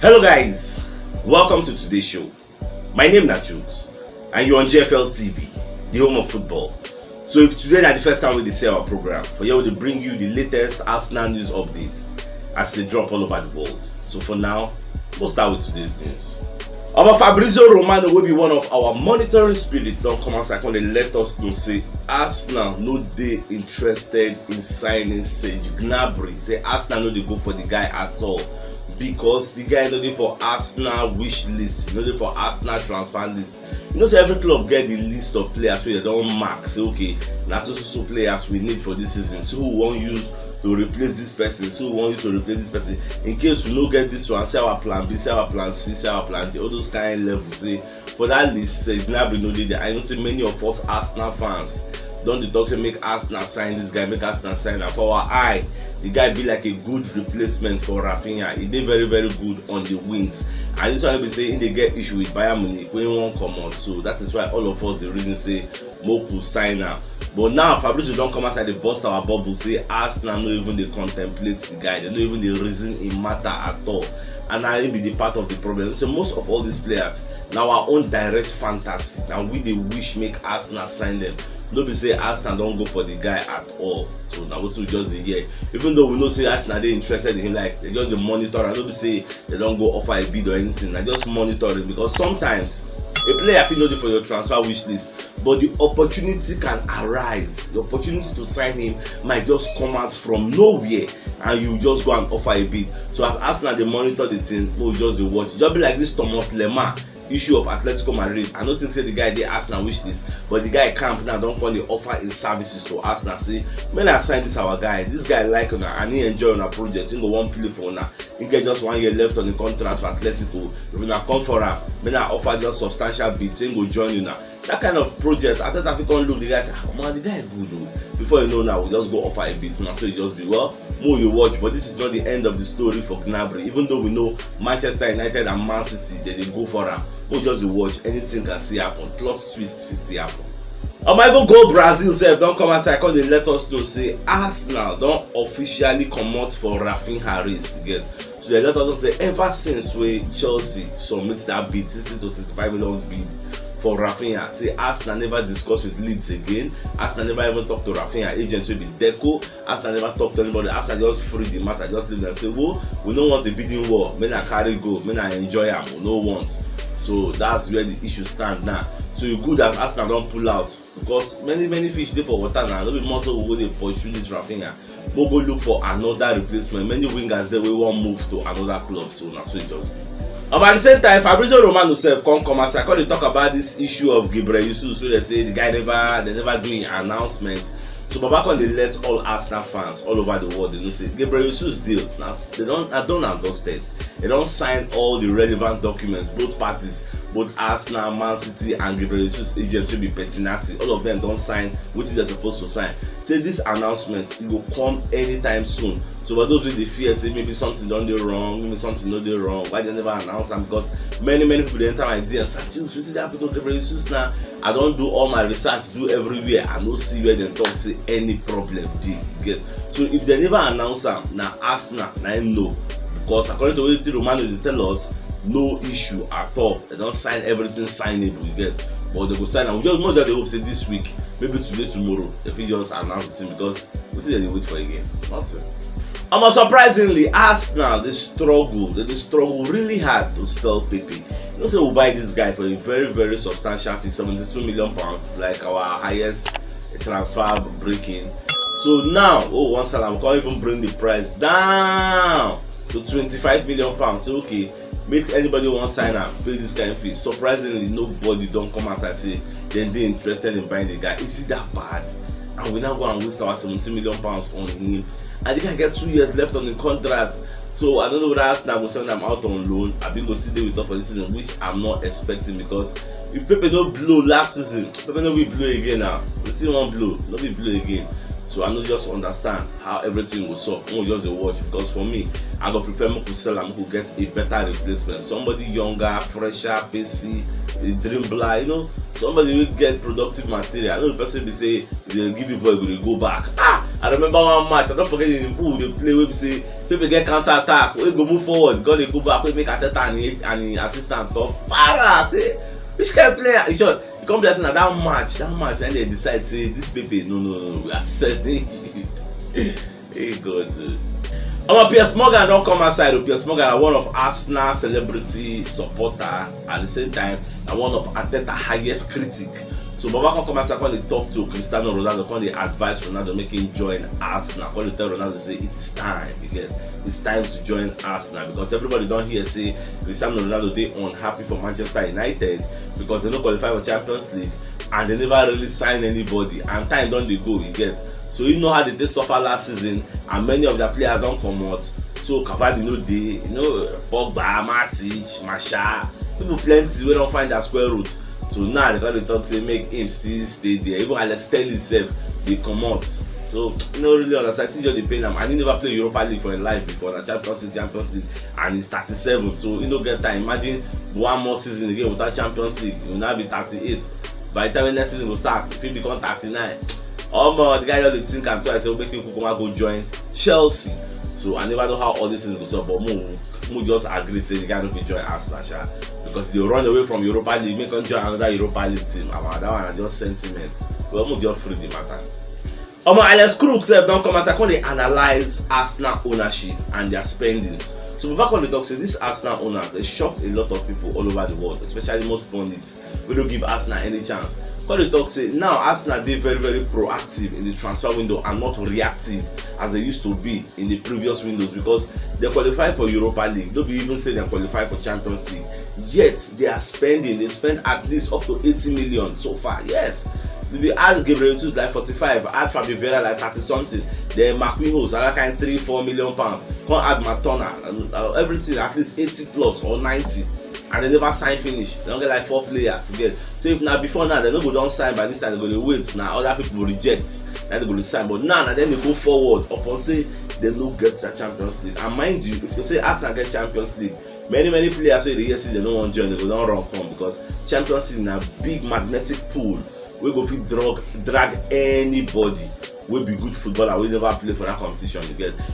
Hello guys, welcome to today's show. My name is CHUKS and you're on GFL TV, the home of football. So if today is the first time we see our program, for here we bring you the latest Arsenal news updates as they drop all over the world. So for now, we'll start with today's news. Our Fabrizio Romano will be one of our monitoring spirits. Don't come outside when they let us know say Arsenal no dey interested in signing Serge Gnabry. Say Arsenal no dey go for the guy at all, because the guy no dey for Arsenal wish list, no dey for Arsenal transfer list. You know, say every club get the list of players where they don't mark. Say okay, na so players we need for this season. So who won't use to replace this person? So who won't use to replace this person? In case we no get this one, say our plan B, say our plan C, say our plan D. All those kind of levels. Say for that list, say Gnabry no dey there. I know say many of us Arsenal fans don't dey talk say make Arsenal sign this guy, make Arsenal sign. And for our eye, the guy be like a good replacement for Rafinha. He did very good on the wings, and this one be saying they get issue with Bayern Munich when one come out. So that is why all of us the reason say Moku sign now. But now Fabrizio don't come outside, they bust our bubble, say Arsenal no even they contemplate the guy, they don't even the reason it matter at all. And I will be the part of the problem. So most of all these players now our own direct fantasy. Now we they wish make Arsenal sign them. No be say Arsenal don't go for the guy at all. So now what we just hear, even though we know say Arsenal they interested in him, like they just the monitor, and no be say they don't go offer a bid or anything. I just monitor it, because sometimes a player feel no for your transfer wish list, but the opportunity can arise. The opportunity to sign him might just come out from nowhere, and you just go and offer a bid. So as Arsenal they monitor the thing, we just dey watch. Just be like this Thomas Lemar issue of Atletico Madrid. I don't think say the guy dey Arsenal wish list, but the guy camp now don't call the offer his services to Arsenal. Say, when I sign this our guy, this guy like una and he enjoy on a project, he go one play for una. He get just 1 year left on the contract for Atletico. If una come for him, when I offer just substantial bids, he go join you now. That kind of project, I thought if you look, the guy say, oh man, the guy good though. Before you know now, we just go offer a bid. So now so it just be well, more you watch. But this is not the end of the story for Gnabry. Even though we know Manchester United and Man City, they go for him. We'll just watch, anything can see happen. Plot twist can see happen. Even go Brazil sef don't come outside, because they let us know say Arsenal don't officially come out for Rafinha race again. So they let us know say ever since we Chelsea submit that bid, 60 to 65 million bid for Rafinha, say Arsenal never discuss with Leeds again. Arsenal never even talk to Rafinha agent will be Deco. Arsenal never talk to anybody. Arsenal just free the matter, just leave them say, well, we don't want a bidding war. Men I carry go, men I enjoy them, we no want. So that's where the issue stand now. So you good that Arsenal don't pull out, because many fish dey for water now. No be more so we go dey pursue this Rafinha. We'll go look for another replacement. Many wingers there we won't move to another club. So that's what it just be. At the same time, Fabrizio Romano self come as I call they talk about this issue of Bellerin. So they say the guy never doing announcement. So Babacon they let all Arsenal fans all over the world they know say Bellerin deal. Now they don't dusted. They don't sign all the relevant documents. Both parties, both Arsenal, Man City, and Bellerin agents will be Petinati. All of them don't sign what they're supposed to sign. Say this announcement it will come anytime soon. So for those with the fear, say maybe something don't do wrong, maybe something not do wrong. Why they never announce them? Because many people they enter my DMs and say, you see that people Bellerin now. I don't do all my research, do everywhere. I don't see where they talk say any problem they get. So if they never announce them, now Arsenal, now I know. Because according to what Romano they tell us, no issue at all. They don't sign everything signable you get. But they go sign and we just more that they hope say this week, maybe today, tomorrow, they will just announce the thing, because we see that they wait for again. Nothing. Surprisingly, Arsenal they struggle really hard to sell Pepe. You know, say we'll buy this guy for a very substantial fee, £72 million, like our highest transfer breaking. So now, one salam can't even bring the price down to £25 million. So okay, make anybody want sign up, pay this kind of fee. Surprisingly, nobody don't come out and say then they interested in buying the guy. Is it that bad? And we now go and waste our £70 million on him. And the guy gets 2 years left on the contract. So I don't know whether Arsenal will send them out on loan. I've been going to stay with us for this season, which I'm not expecting, because if Pepe don't blow last season, Pepe don't be blow again now. The team won't blow, not be blow again. So I don't just understand how everything will solve. We'll just watch, because for me, I go prefer to sell and who get a better replacement. Somebody younger, fresher, pacey, a dribbler, you know, somebody will get productive material. I know the person will say, if they give you ball, will go back. I remember one match, I don't forget in who they play wey be say Pepe get counter attack, we go move forward, God they go back, we make Ateta and the assistants come para say which kind of player? In short, you come there say that match, and they decide say this Pepe no, we are sending. Hey God. Piers Morgan don't come outside. Piers Morgan are one of Arsenal celebrity supporter at the same time and one of Ateta highest critic. So Baba can come outside when they talk to Cristiano Ronaldo, when they advise Ronaldo make him join Arsenal, when they tell Ronaldo say it is time, it's time to join Arsenal because everybody don't hear say Cristiano Ronaldo they unhappy for Manchester United because they don't qualify for Champions League and they never really sign anybody and time don't they go, So you know how they suffer last season and many of their players don't come out. So Cavani Pogba, Matic, Masha, people plenty we don't find their square root. So now they got the thought to make him still stay there. Even Alex Telles himself, they come out. So you know really understand. Still they pay them. And he never played Europa League for his life before. The Champions League, and he's 37. So you know get time. Imagine one more season again without Champions League. He will now be 38. By the time the next season will start, if he become 39. The guy that they think and twice will make him go join Chelsea. So I never know how all this is going to solve, but Mo just agree say the guy don't join Arsenal because they run away from Europa League, make him join another Europa League team. About that one are just sentiments. But Mo just free the matter. Alex CHUKS don't come as I they analyze Arsenal ownership and their spendings. So back on the talk say these Arsenal owners they shock a lot of people all over the world, especially most pundits. We don't give Arsenal any chance. When the talk say now Arsenal they very proactive in the transfer window and not reactive as they used to be in the previous windows because they qualify for Europa League. Nobody even say they qualify for Champions League. Yet they are spending. They spend at least up to 80 million so far. Yes. We add Gabriel Jesus like 45, add Fabio Vieira like 30 something, then Marquinhos another kind 3-4 million pounds. Come add Matona and everything at least 80 plus or 90, and they never sign finish. They don't get like 4 players to get. So if now before now they no go don't sign by this time they go to wait. Now other people reject, now they go to sign. But now then they go forward upon say they no get the Champions League. And mind you, if you say Arsenal get Champions League, many players say the say they don't want to join, they go don't run come because Champions League is a big magnetic pool. We go fit drag anybody will be good footballer we never play for that competition.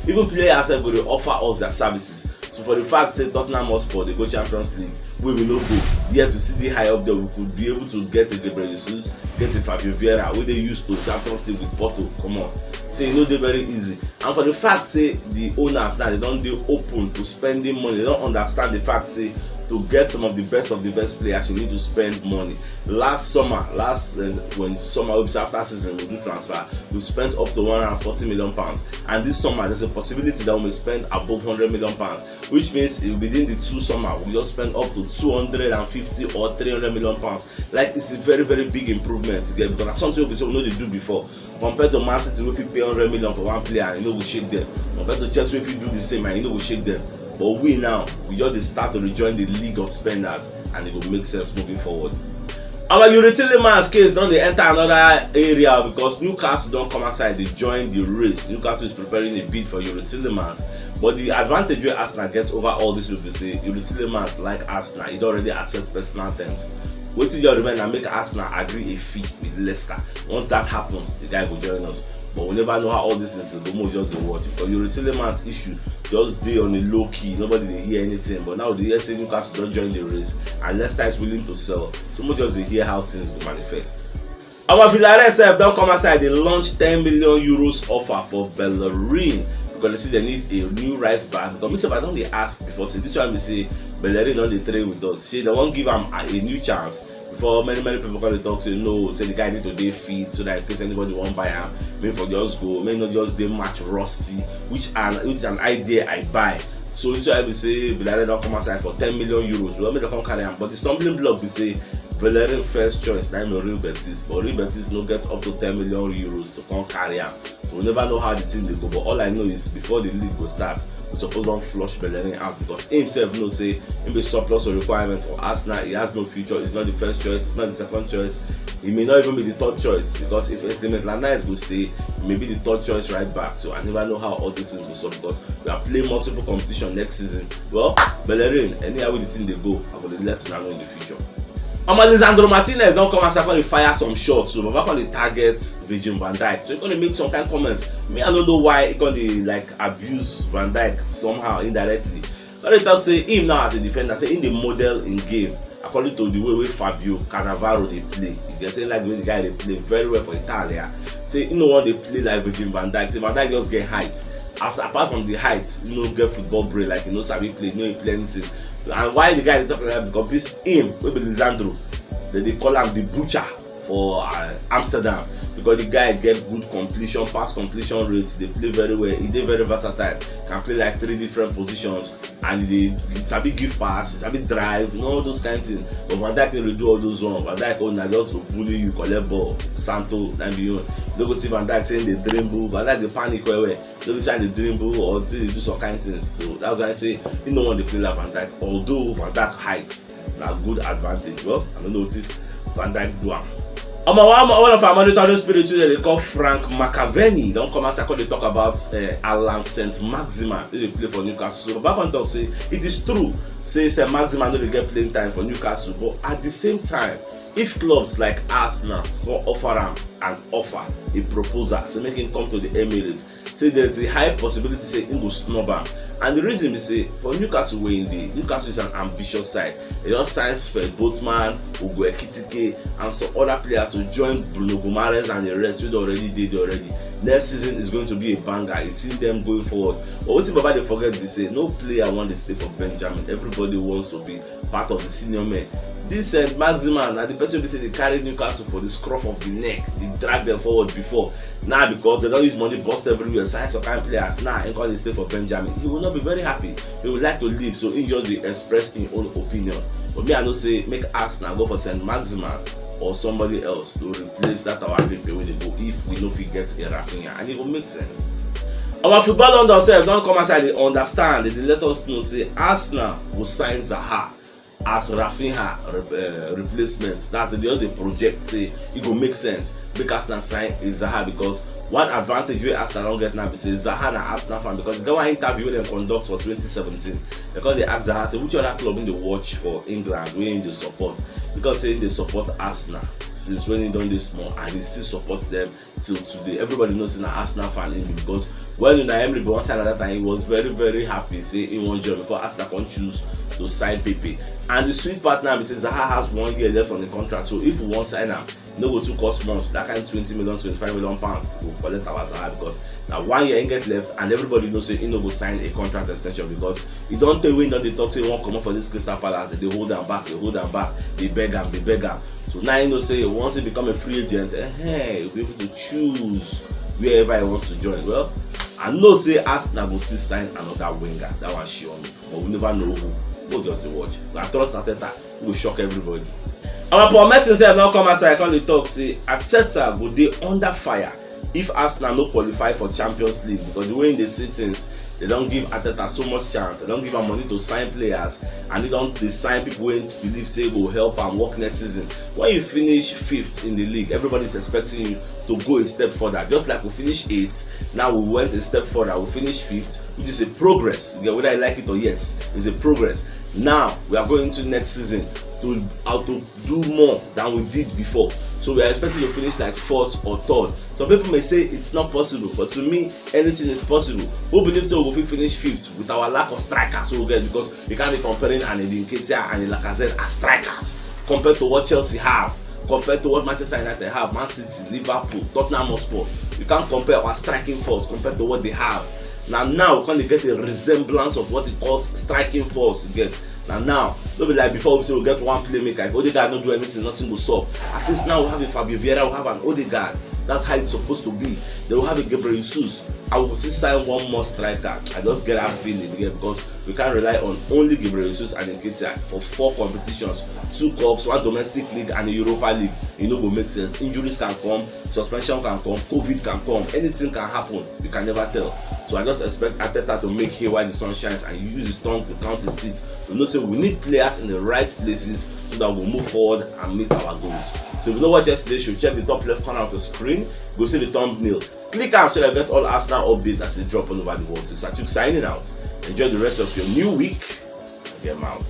Even players go to offer us their services. So for the fact say Tottenham Hotspur they go Champions League, we will not go. Yet to see the high up there, we could be able to get a Gabriel Jesus, get a Fabio Vieira, where they used to Champions League with Porto. Come on. So they're very easy. And for the fact say the owners now they don't do open to spending money, they don't understand the fact say to get some of the best players you need to spend money. Last summer when summer after season we do transfer, we spent up to 140 million pounds, and this summer there's a possibility that we may spend above 100 million pounds, which means within the 2 summer we just spend up to 250 or 300 million pounds. Like it's a very big improvement again because that's something we know they do before. Compared to Man City, if you pay 100 million for one player, and we shake them. Compared to Chelsea, if you do the same, and we shake them. But we just start to rejoin the league of spenders, and it will make sense moving forward. Our Tielemans case don't they enter another area because Newcastle don't come outside, they join the race. Newcastle is preparing a bid for Tielemans. But the advantage where Arsenal gets over all this will be say Tielemans like Arsenal, it already accepts personal terms. Wait till you remain and make Arsenal agree a fee with Leicester. Once that happens, the guy will join us. But we never know how all this is. The more just the watch. Because Tielemans issue just be on a low key. Nobody they hear anything. But now the hear Newcastle don't join the race, and Leicester is willing to sell. So much just they hear how things will manifest. Our Bellerin don't come outside. They launched 10 million euros offer for Bellerin because they see they need a new right back. Because myself I don't they ask before say this one we say Bellerin on the train with us. They won't give him a new chance. Before many people come to talk say no, say the guy need to dey fit so that in case anybody won't buy him, may for just go, may not just dey match rusty, which is an idea I buy. So this why we say Bellerin don't come outside for 10 million euros. We want me to come carry him, but the stumbling block we say Bellerin first choice now Real Betis, but Real Betis no gets up to 10 million euros to come carry him. So we never know how the team they go, but all I know is before the league will start, we suppose don't flush Bellerin out because he himself knows say in the surplus of requirements for Arsenal, he has no future. It's not the first choice, it's not the second choice. He may not even be the third choice because if Estimate Lana is going to stay, he may be the third choice right back. So I never know how all this is going to solve because we are playing multiple competition next season. Well, Bellerin, anyhow with the team they go, I'm going to let you know in the future. Lisandro Martinez don't come and say fire some shots, so Baba call the target Virgil van Dijk. So he's gonna make some kind of comments. Me, I don't know why he gonna like abuse Van Dijk somehow indirectly. But they talk say him now as a defender, say in the model in game, according to the way Fabio Cannavaro they play. They say like the guy they play very well for Italia. Say you know what they play like Virgil van Dijk. Say Van Dijk just get height. Apart from the height, you know get football brain like you know Sabi play, you know he play anything. And why the guy is talking about because this him, maybe Lisandro, they call him the butcher for Amsterdam because the guy get good completion, pass completion rates. They play very well. He did very versatile. Can play like 3 different positions, and it's a big give pass, it's a big drive, you know all those kind of things. But Van Dijk can do all those wrong. Van Dijk na just bully you, collect ball, Santo, and beyond. You don't go see Van Dijk saying they dribble. Van Dijk they panic where. You don't say they dribble or they do some kind of things. So that's why I say you don't want to play like Van Dijk. Although Van Dijk height na good advantage. Well, I don't know what Van Dijk do. One of our monitoring spirits they call Frank McAvenny. Don't come as I call they talk about Alan Saint-Maximin. They play for Newcastle. So back on talk say it is true. Say Saint-Maximin no dey get playing time for Newcastle, but at the same time, if clubs like Arsenal go offer him an offer, a proposal, say make him come to the Emirates, say there's a high possibility say he go snub him. And the reason is say for Newcastle way in the Newcastle is an ambitious side. They just signed Sven Botman, Ugo Ekitike, and some other players to join Bruno Guimaraes and the rest. We already did already. Next season is going to be a banger. You see them going forward. But what if Baba they forget we say no player want to stay for Benjamin. Everybody wants to be part of the senior men. This Saint-Maximin and the person they say they carry Newcastle for the scruff of the neck. They drag them forward before. Now because they don't use money bust everywhere, sign some kind of players. Now and call they stay for Benjamin. He will not be very happy. He would like to leave. So he just be express in own opinion. But me I know say make Arsenal go for Saint-Maximin or somebody else to replace that our Pepe when they go if we know if we get a Rafinha, and it will make sense. Our football on themselves don't come aside, they understand, they let us know say Arsenal will sign Zaha as Rafinha replacement. That's the project say it will make sense make Arsenal sign Zaha because one advantage wey Arsenal don't get now is say Zaha na Arsenal fan because they one interview wey dem conduct for 2017 because they ask Zaha say which other club in the watch for England wey in the support because say they support Arsenal since when he done this small and he still supports them till today. Everybody knows he's an Arsenal fan in because when Unai Emery be one side at that time he was very happy say he won job before Arsenal can choose to sign Pepe. And the sweet part now is Zaha has 1 year left on the contract, so if we want sign him, no go to cost much. That kind of 20 million, 25 million pounds will collect our Zaha because now 1 year he get left, and everybody knows say he no go sign a contract extension because he don't tell when they talk to he won't come up for this Crystal Palace. They hold them back, they beg him. So now he know say once he become a free agent, he'll be able to choose wherever he wants to join. Well, I know say Arsenal will still sign another winger. That one sure me, but we never know who. We'll just be watch. I trust Arteta will shock everybody. Our Paul Merson said now come aside on the talk say Arteta go dey under fire if Arsenal no qualify for Champions League because the way they see things, they don't give Arteta so much chance. They don't give him money to sign players, and they sign people who believe say will help and work next season. When you finish 5th in the league, everybody is expecting you to go a step further. Just like we finished 8th, now we went a step further. We finished 5th, which is a progress. Whether I like it or yes, it's a progress. Now we are going to next season to do more than we did before. So we are expecting to finish like 4th or 3rd. Some people may say it's not possible, but to me, anything is possible. Who believes so we will finish 5th with our lack of strikers we will get because you can't be comparing an Nketiah and a Lacazette as strikers compared to what Chelsea have, compared to what Manchester United have, Man City, Liverpool, Tottenham Hotspur. You can't compare our striking force compared to what they have. Now we can get a resemblance of what it calls striking force again. Now, don't be like before we say we get one playmaker. If Odegaard don't do anything, nothing will solve. At least now we have a Fabio Vieira, we have an Odegaard. That's how it's supposed to be. They will have a Gabriel Jesus. I will still sign one more striker. I just get that feeling again because we can't rely on only Gabriel Jesus and Nketiah for 4 competitions, 2 cups, 1 domestic league and a Europa League. It no go make sense. Injuries can come, suspension can come, COVID can come, anything can happen. You can never tell. So I just expect Arteta to make hay while the sun shines and use his tongue to count his teeth. We know say we need players in the right places so that we'll move forward and meet our goals. So if you know what yesterday, should check the top left corner of the screen, go see the thumbnail. Click out so that you get all Arsenal updates as they drop all over the world. So CHUKS signing out. Enjoy the rest of your new week and get out.